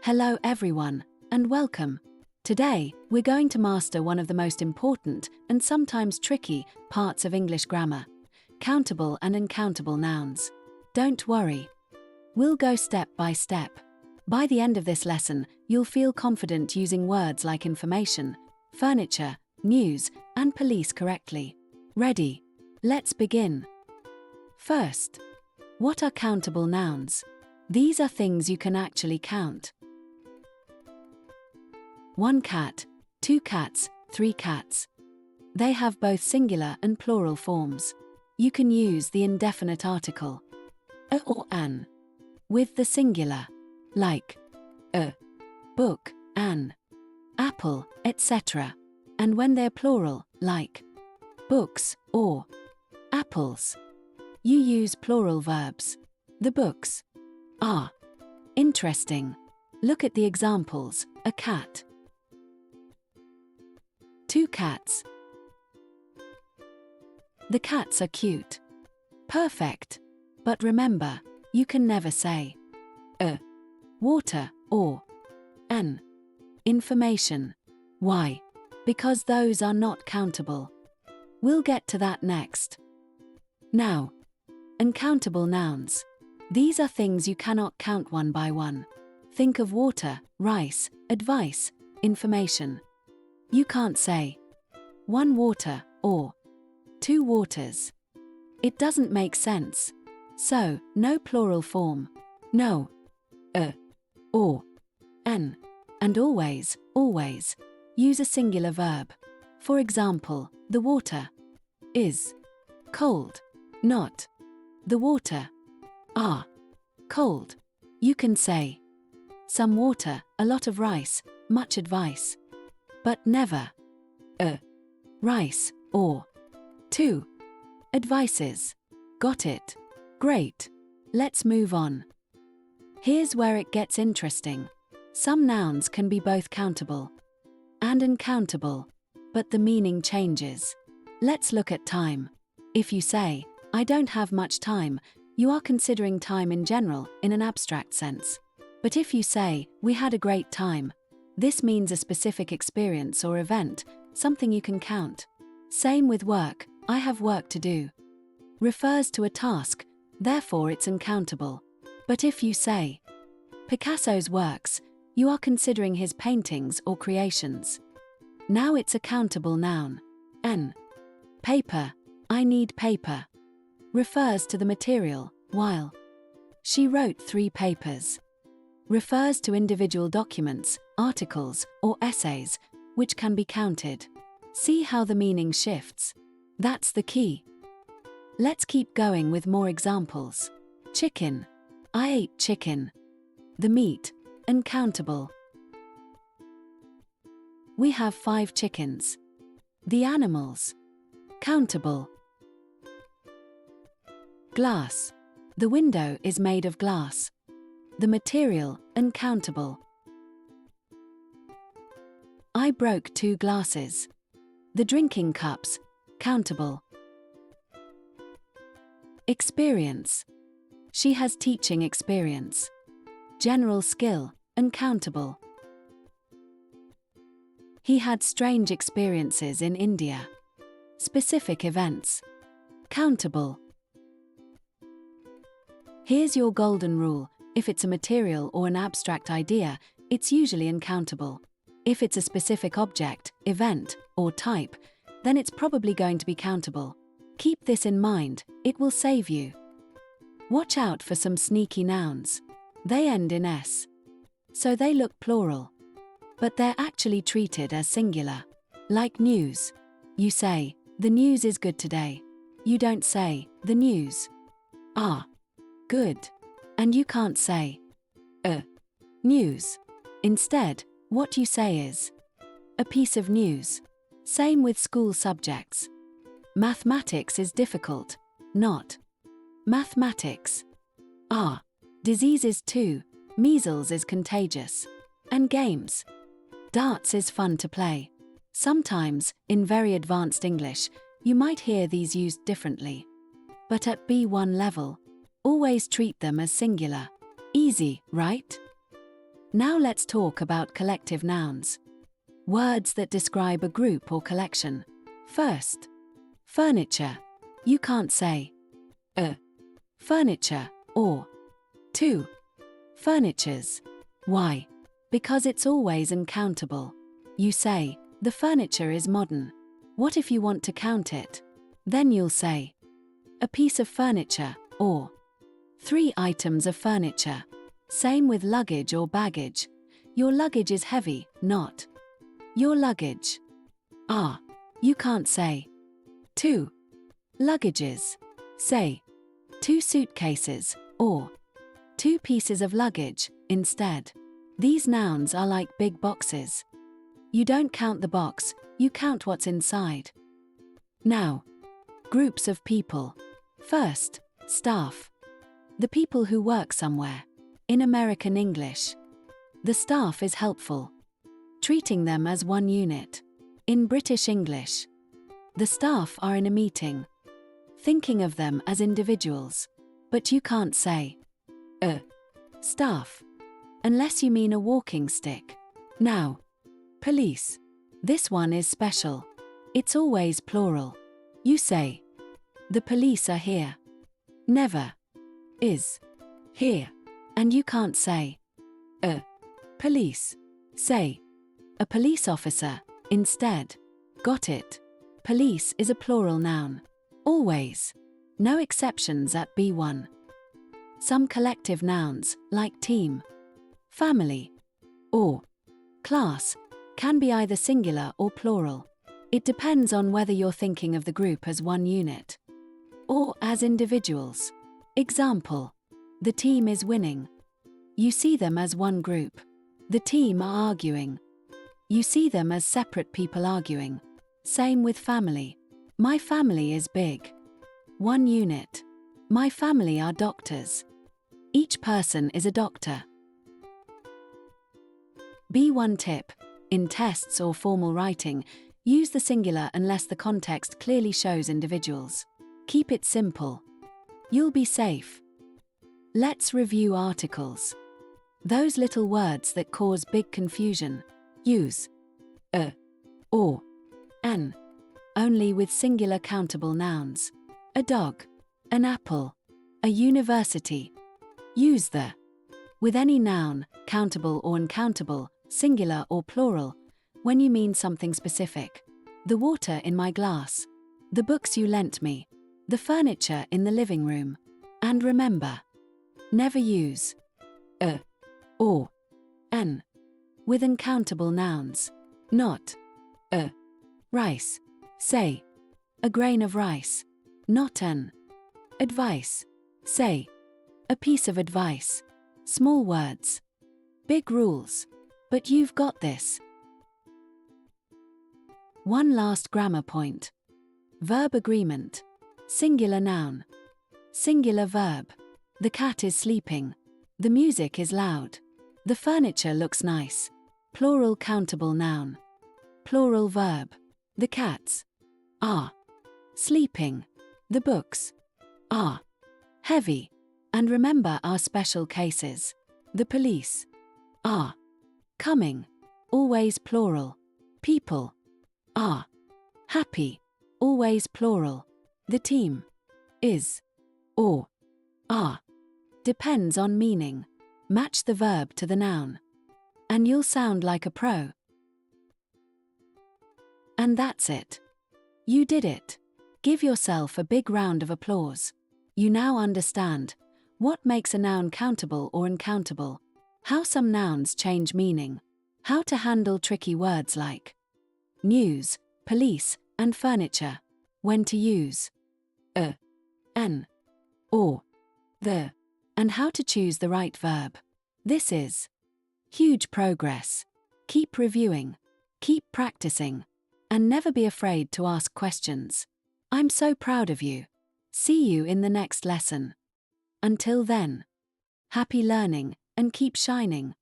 Hello everyone, and welcome. Today, we're going to master one of the most important and sometimes tricky parts of English grammar: countable and uncountable nouns. Don't worry. We'll go step by step. By the end of this lesson, you'll feel confident using words like information, furniture, news, and police correctly. Ready? Let's begin. First, what are countable nouns? These are things you can actually count. 1 cat, 2 cats, 3 cats. They have both singular and plural forms. You can use the indefinite article a or an with the singular, like a book, an apple, etc. And when they're plural, like books or apples, you use plural verbs. The books are. Interesting. Look at the examples: a cat, 2 cats. The cats are cute. Perfect. But remember, you can never say a water or an information. Why? Because those are not countable. We'll get to that next. Now, uncountable nouns. These are things you cannot count one by one. Think of water, rice, advice, information. You can't say 1 water or 2 waters. It doesn't make sense. So, no plural form. No a or an. And always, always, use a singular verb. For example, the water is cold, not the water are cold. You can say some water, a lot of rice, much advice. But never a rice or 2 advices. Got it? Great. Let's move on. Here's where it gets interesting. Some nouns can be both countable and uncountable, but the meaning changes. Let's look at time. If you say, I don't have much time, you are considering time in general in an abstract sense. But if you say, we had a great time, this means a specific experience or event, something you can count. Same with work. I have work to do. Refers to a task, therefore it's uncountable. But if you say, Picasso's works, you are considering his paintings or creations. Now it's a countable noun. N. Paper. I need paper. Refers to the material, while she wrote 3 papers. Refers to individual documents, articles, or essays, which can be counted. See how the meaning shifts. That's the key. Let's keep going with more examples. Chicken. I ate chicken. The meat, uncountable. We have 5 chickens. The animals, countable. Glass. The window is made of glass. The material, uncountable. I broke 2 glasses. The drinking cups, countable. Experience. She has teaching experience. General skill, uncountable. He had strange experiences in India. Specific events, countable. Here's your golden rule. If it's a material or an abstract idea, it's usually uncountable. If it's a specific object, event, or type, then it's probably going to be countable. Keep this in mind, it will save you. Watch out for some sneaky nouns. They end in s, so they look plural, but they're actually treated as singular. Like news. You say, the news is good today. You don't say, the news are good. And you can't say news. Instead, what you say is a piece of news. Same with school subjects. Mathematics is difficult, not mathematics are. Diseases too. Measles is contagious. And games. Darts is fun to play. Sometimes, in very advanced English, you might hear these used differently. But at B1 level, always treat them as singular. Easy, right? Now let's talk about collective nouns. Words that describe a group or collection. First, furniture. You can't say furniture or 2 furnitures. Why? Because it's always uncountable. You say, the furniture is modern. What if you want to count it? Then you'll say, a piece of furniture, or 3 items of furniture. Same with luggage or baggage. Your luggage is heavy, not your luggage. You can't say 2 luggages. Say 2 suitcases, or 2 pieces of luggage, instead. These nouns are like big boxes. You don't count the box, you count what's inside. Now, groups of people. First, staff. The people who work somewhere. In American English, the staff is helpful, treating them as one unit. In British English, the staff are in a meeting, thinking of them as individuals. But you can't say staff unless you mean a walking stick. Now, police. This one is special. It's always plural. You say, the police are here. Never is here. And you can't say police. Say a police officer instead. Got it? Police is a plural noun. Always. No exceptions at B1. Some collective nouns, like team, family, or class, can be either singular or plural. It depends on whether you're thinking of the group as one unit or as individuals. Example, the team is winning. You see them as one group. The team are arguing. You see them as separate people arguing. Same with family. My family is big. One unit. My family are doctors. Each person is a doctor. B1 tip. In tests or formal writing, use the singular unless the context clearly shows individuals. Keep it simple. You'll be safe. Let's review articles. Those little words that cause big confusion. Use or, an, only with singular countable nouns. A dog, an apple, a university. Use the with any noun, countable or uncountable, singular or plural, when you mean something specific. The water in my glass. The books you lent me. The furniture in the living room. And remember, never use or, an, with uncountable nouns. Not rice. Say, a grain of rice. Not an advice. Say, a piece of advice. Small words. Big rules. But you've got this. One last grammar point. Verb agreement. Singular noun. Singular verb. The cat is sleeping. The music is loud. The furniture looks nice. Plural countable noun. Plural verb. The cats are sleeping. The books are heavy. And remember our special cases. The police are coming. Always plural. People are happy. Always plural. The team is or are. Depends on meaning. Match the verb to the noun. And you'll sound like a pro. And that's it. You did it. Give yourself a big round of applause. You now understand what makes a noun countable or uncountable, how some nouns change meaning, how to handle tricky words like news, police, and furniture, when to use an, or, the, and how to choose the right verb. This is huge progress. Keep reviewing, keep practicing, and never be afraid to ask questions. I'm so proud of you. See you in the next lesson. Until then, happy learning and keep shining.